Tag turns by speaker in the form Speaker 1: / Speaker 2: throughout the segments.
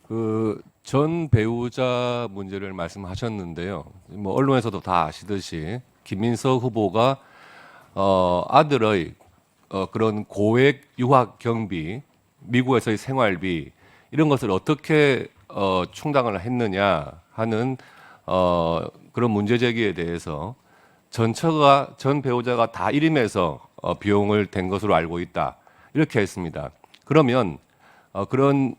Speaker 1: 그 전 배우자 문제를 말씀하셨는데요. 뭐 언론에서도 다 아시듯이 김민석 후보가 아들의 그런 고액 유학 경비, 미국에서의 생활비 이런 것을 어떻게 충당을 했느냐 하는 그런 문제 제기에 대해서 전 배우자가 다 일임해서 비용을 댄 것으로 알고 있다 이렇게 했습니다. 그러면 그런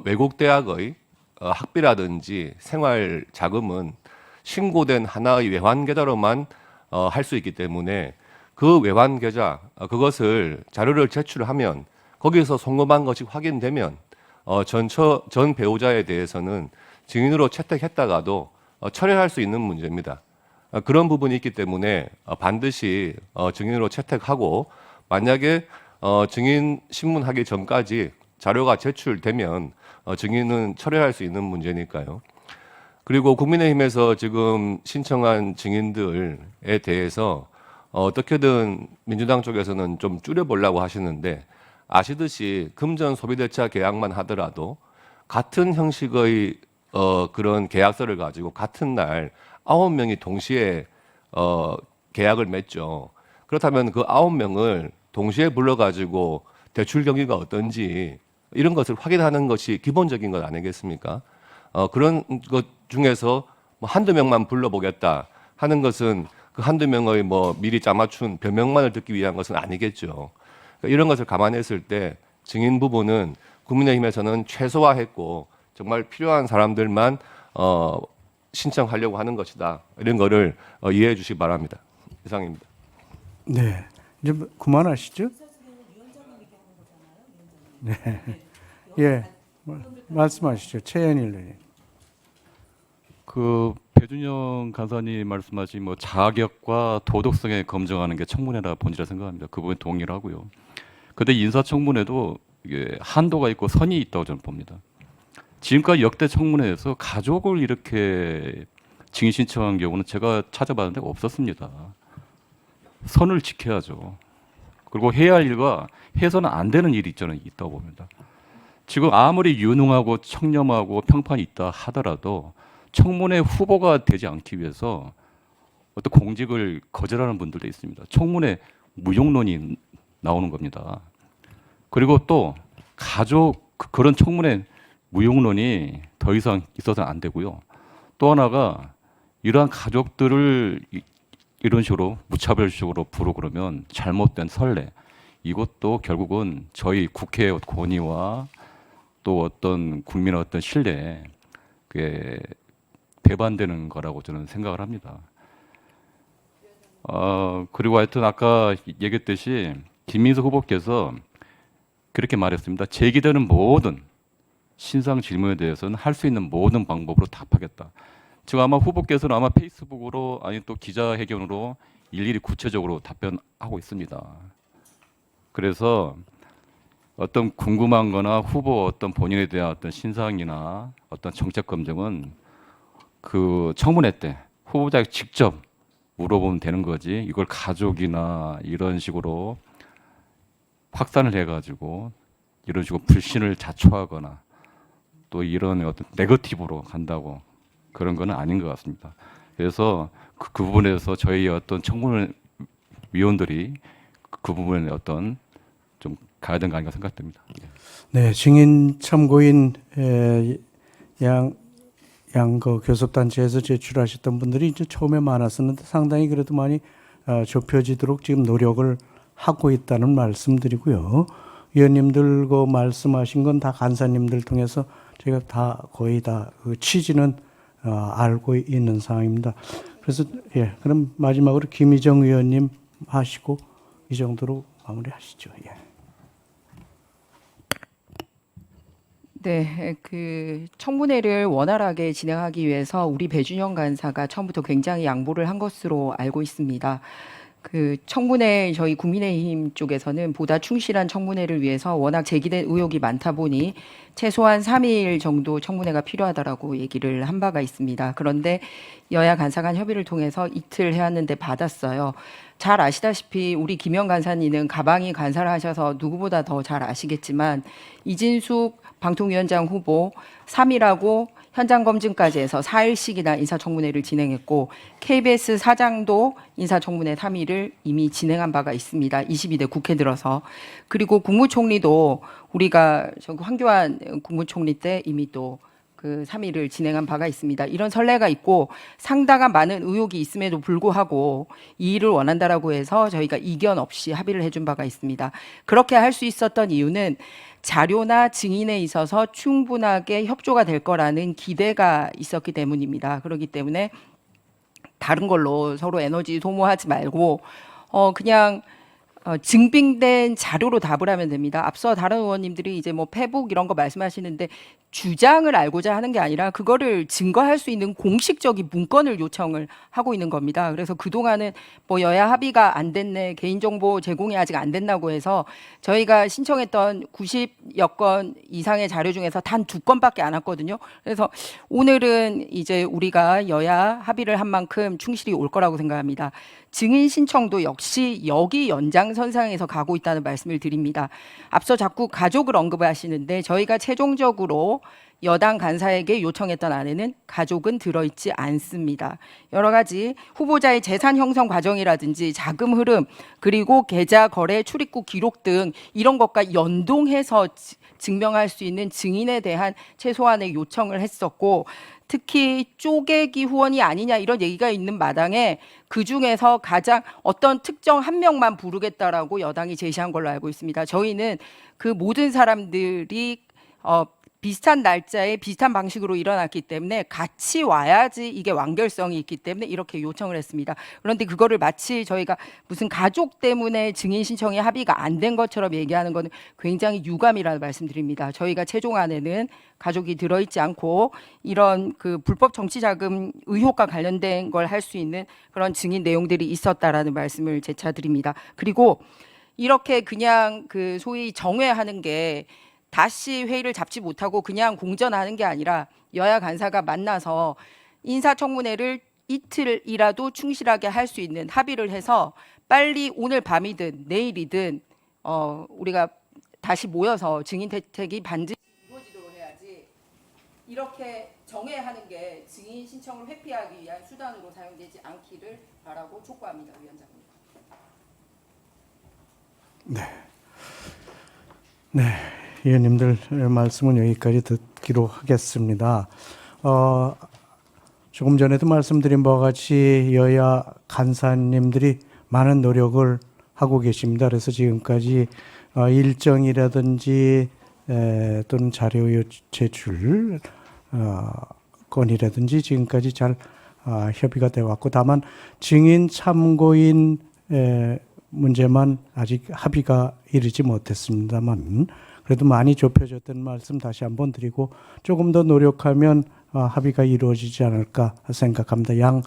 Speaker 1: 외국 대학의 학비라든지 생활 자금은 신고된 하나의 외환 계좌로만 할 수 있기 때문에 그 외환 계좌 그것을 자료를 제출하면 거기서 송금한 것이 확인되면 전 배우자에 대해서는 증인으로 채택했다가도 철회할 수 있는 문제입니다. 그런 부분이 있기 때문에 반드시 증인으로 채택하고 만약에 증인 신문하기 전까지 자료가 제출되면 증인은 철회할 수 있는 문제니까요. 그리고 국민의힘에서 지금 신청한 증인들에 대해서 어떻게든 민주당 쪽에서는 좀 줄여보려고 하시는데 아시듯이 금전 소비대차 계약만 하더라도 같은 형식의 그런 계약서를 가지고 같은 날 9명이 동시에 계약을 맺죠. 그렇다면 그 9명을 동시에 불러가지고 대출 경기가 어떤지 이런 것을 확인하는 것이 기본적인 것 아니겠습니까? 그런 것 중에서 뭐 한두 명만 불러보겠다 하는 것은 그 한두 명의 뭐 미리 짜맞춘 변명만을 듣기 위한 것은 아니겠죠. 그러니까 이런 것을 감안했을 때 증인 부분은 국민의힘에서는 최소화했고 정말 필요한 사람들만 신청하려고 하는 것이다. 이런 거를 이해해 주시기 바랍니다. 이상입니다.
Speaker 2: 네, 이제 그만하시죠. 네, 예, 말씀하시죠, 최현일 의원님.
Speaker 3: 그 배준영 간사님 말씀하신 뭐 자격과 도덕성에 검증하는 게 청문회라 본질이라 생각합니다. 그 부분 동의를 하고요. 근데 인사청문회도 이게 한도가 있고 선이 있다고 저는 봅니다. 지금까지 역대 청문회에서 가족을 이렇게 증인 신청한 경우는 제가 찾아봤는데 없었습니다. 선을 지켜야죠. 그리고 해야 할 일과 해서는 안 되는 일이 저는 있다고 봅니다. 지금 아무리 유능하고 청렴하고 평판이 있다 하더라도 청문회 후보가 되지 않기 위해서 어떤 공직을 거절하는 분들도 있습니다. 청문회 무용론이 나오는 겁니다. 그리고 또 가족 그런 청문회 무용론이 더 이상 있어서는 안 되고요. 또 하나가 이러한 가족들을 이런 식으로 무차별적으로 부르고 그러면 잘못된 선례 이것도 결국은 저희 국회의 권위와 또 어떤 국민의 어떤 신뢰에 그게 배반되는 거라고 저는 생각을 합니다. 그리고 하여튼 아까 얘기했듯이 김민석 후보께서 그렇게 말했습니다. 제기되는 모든 신상 질문에 대해서는 할 수 있는 모든 방법으로 답하겠다. 지금 아마 후보께서는 아마 페이스북으로 아니 또 기자회견으로 일일이 구체적으로 답변하고 있습니다. 그래서 어떤 궁금한 거나 후보 어떤 본인에 대한 어떤 신상이나 어떤 정책 검증은 그 청문회 때 후보자에게 직접 물어보면 되는 거지 이걸 가족이나 이런 식으로 확산을 해가지고 이런 식으로 불신을 자초하거나 또 이런 어떤 네거티브로 간다고 그런 거는 아닌 것 같습니다. 그래서 그 부분에서 저희 어떤 청문회 위원들이 그 부분에 어떤 좀 가야 되는 거 아닌가 생각됩니다.
Speaker 2: 네, 증인 참고인 양그 교섭단체에서 제출하셨던 분들이 이제 처음에 많았었는데 상당히 그래도 많이 좁혀지도록 지금 노력을 하고 있다는 말씀드리고요. 위원님들 그 말씀하신 건 다 간사님들 통해서 제가 다 거의 다 그 취지는 알고 있는 상황입니다. 그래서 예, 그럼 마지막으로 김희정 의원님 하시고 이 정도로 마무리하시죠. 예.
Speaker 4: 네, 그 청문회를 원활하게 진행하기 위해서 우리 배준영 간사가 처음부터 굉장히 양보를 한 것으로 알고 있습니다. 그 청문회 저희 국민의힘 쪽에서는 보다 충실한 청문회를 위해서 워낙 제기된 의혹이 많다 보니 최소한 3일 정도 청문회가 필요하다라고 얘기를 한 바가 있습니다. 그런데 여야 간사 간 협의를 통해서 이틀 해왔는데 받았어요. 잘 아시다시피 우리 김영 간사님은 가방이 간사를 하셔서 누구보다 더 잘 아시겠지만 이진숙 방통위원장 후보 3일하고 현장 검증까지 해서 4일씩이나 인사청문회를 진행했고 KBS 사장도 인사청문회 3일을 이미 진행한 바가 있습니다. 22대 국회 들어서. 그리고 국무총리도 우리가 저기 황교안 국무총리 때 이미 또 그 3일을 진행한 바가 있습니다. 이런 선례가 있고 상당한 많은 의혹이 있음에도 불구하고 이 일을 원한다라고 해서 저희가 이견 없이 합의를 해준 바가 있습니다. 그렇게 할 수 있었던 이유는 자료나 증인에 있어서 충분하게 협조가 될 거라는 기대가 있었기 때문입니다. 그렇기 때문에 다른 걸로 서로 에너지 소모하지 말고 그냥 증빙된 자료로 답을 하면 됩니다. 앞서 다른 의원님들이 이제 뭐 페북 이런 거 말씀하시는데 주장을 알고자 하는 게 아니라 그거를 증거할 수 있는 공식적인 문건을 요청을 하고 있는 겁니다. 그래서 그동안은 뭐 여야 합의가 안 됐네, 개인정보 제공이 아직 안 됐다고 해서 저희가 신청했던 90여 건 이상의 자료 중에서 단 2건밖에 안 왔거든요. 그래서 오늘은 이제 우리가 여야 합의를 한 만큼 충실히 올 거라고 생각합니다. 증인 신청도 역시 여기 연장선상에서 가고 있다는 말씀을 드립니다. 앞서 자꾸 가족을 언급하시는데 저희가 최종적으로 여당 간사에게 요청했던 안에는 가족은 들어있지 않습니다. 여러 가지 후보자의 재산 형성 과정이라든지 자금 흐름 그리고 계좌 거래 출입국 기록 등 이런 것과 연동해서 증명할 수 있는 증인에 대한 최소한의 요청을 했었고 특히 쪼개기 후원이 아니냐 이런 얘기가 있는 마당에 그중에서 가장 어떤 특정 한 명만 부르겠다라고 여당이 제시한 걸로 알고 있습니다. 저희는 그 모든 사람들이 비슷한 날짜에 비슷한 방식으로 일어났기 때문에 같이 와야지 이게 완결성이 있기 때문에 이렇게 요청을 했습니다. 그런데 그거를 마치 저희가 무슨 가족 때문에 증인 신청이 합의가 안 된 것처럼 얘기하는 것은 굉장히 유감이라는 말씀드립니다. 저희가 최종안에는 가족이 들어있지 않고 이런 그 불법 정치자금 의혹과 관련된 걸 할 수 있는 그런 증인 내용들이 있었다라는 말씀을 재차 드립니다. 그리고 이렇게 그냥 그 소위 정회하는 게 다시 회의를 잡지 못하고 그냥 공전하는 게 아니라 여야 간사가 만나서 인사청문회를 이틀이라도 충실하게 할 수 있는 합의를 해서 빨리 오늘 밤이든 내일이든 우리가 다시 모여서 증인 대책이 반드시 이루어지도록 해야지 이렇게 정회하는 게 증인 신청을 회피하기 위한 수단으로 사용되지 않기를 바라고 촉구합니다. 위원장님.
Speaker 2: 네, 의원님들 말씀은 여기까지 듣기로 하겠습니다. 조금 전에도 말씀드린 바와 같이 여야 간사님들이 많은 노력을 하고 계십니다. 그래서 지금까지 일정이라든지 또는 자료 제출 건이라든지 지금까지 잘 협의가 되어 왔고 다만 증인 참고인 문제만 아직 합의가 이르지 못했습니다만 그래도 많이 좁혀졌다는 말씀 다시 한번 드리고 조금 더 노력하면 합의가 이루어지지 않을까 생각합니다. 양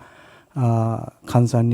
Speaker 2: 간사님